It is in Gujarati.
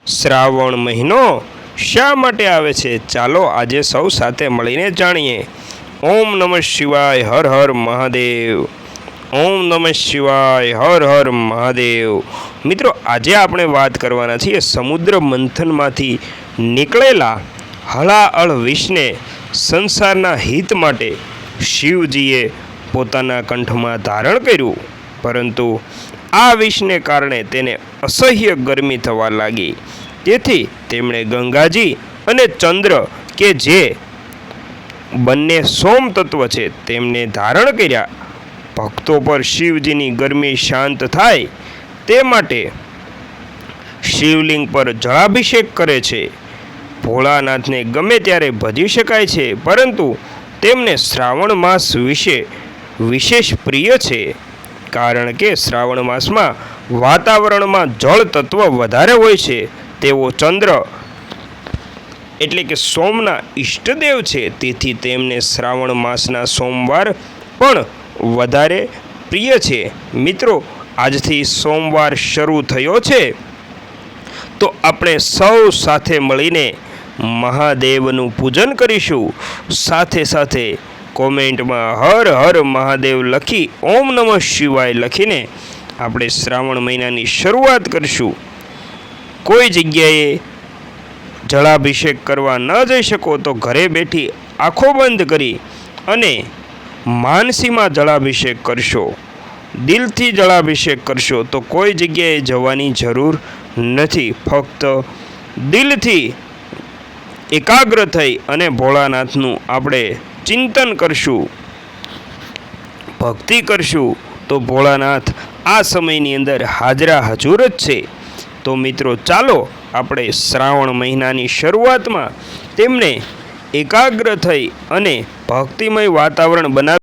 શ્રાવણ મહિનો શા માટે આવે છે? ચાલો આજે સૌ સાથે મળીને જાણીએ. ઓમ નમઃ શિવાય, હર હર મહાદેવ. ઓમ નમઃ શિવાય, હર હર મહાદેવ. મિત્રો, આજે આપણે વાત કરવાના છીએ સમુદ્ર મંથનમાંથી નીકળેલા હળાહળ વિષને સંસારના હિત માટે શિવજીએ પોતાના કંઠમાં ધારણ કર્યું, પરંતુ આ વિષને કારણે તેને અસહ્ય ગરમી થવા લાગી. તેથી તેમણે ગંગાજી અને ચંદ્ર કે જે બંને સોમ તત્વ છે તેમને ધારણ કર્યા. ભક્તો પર શિવજીની ગરમી શાંત થાય તે માટે શિવલિંગ પર જળાભિષેક કરે છે. ભોળાનાથને ગમે ત્યારે ભજી શકાય છે, પરંતુ તેમને શ્રાવણ માસ વિશેષ પ્રિય છે, કારણ કે શ્રાવણ માસમાં વાતાવરણમાં જળ તત્વ વધારે હોય છે. તેઓ ચંદ્ર એટલે કે સોમના ઈષ્ટદેવ છે, તેથી તેમને શ્રાવણ માસના સોમવાર પણ વધારે પ્રિય છે. મિત્રો, આજથી સોમવાર શરૂ થયો છે, તો આપણે સૌ સાથે મળીને મહાદેવનું પૂજન કરીશું. સાથે સાથે કોમેન્ટમાં હર હર મહાદેવ લખી ઓમ નમઃ શિવાય લખીને આપણે શ્રાવણ મહિનાની શરૂઆત કરીશું. કોઈ જગ્યાએ જળાભિષેક કરવા ન જઈ શકો તો ઘરે બેઠી આંખો બંધ કરી અને માનસીમાં જળાભિષેક કરશો, દિલથી જળાભિષેક કરશો તો કોઈ જગ્યાએ જવાની જરૂર નથી. ફક્ત દિલથી એકાગ્ર થઈ અને ભોળાનાથનું આપણે ચિંતન કરશું, ભક્તિ કરશું, તો ભોળાનાથ આ સમયની અંદર હાજરા હજુર જ છે. તો મિત્રો, ચાલો આપણે શ્રાવણ મહિનાની શરૂઆતમાં તેમને એકાગ્ર થઈ અને ભક્તિમય વાતાવરણ બનાવી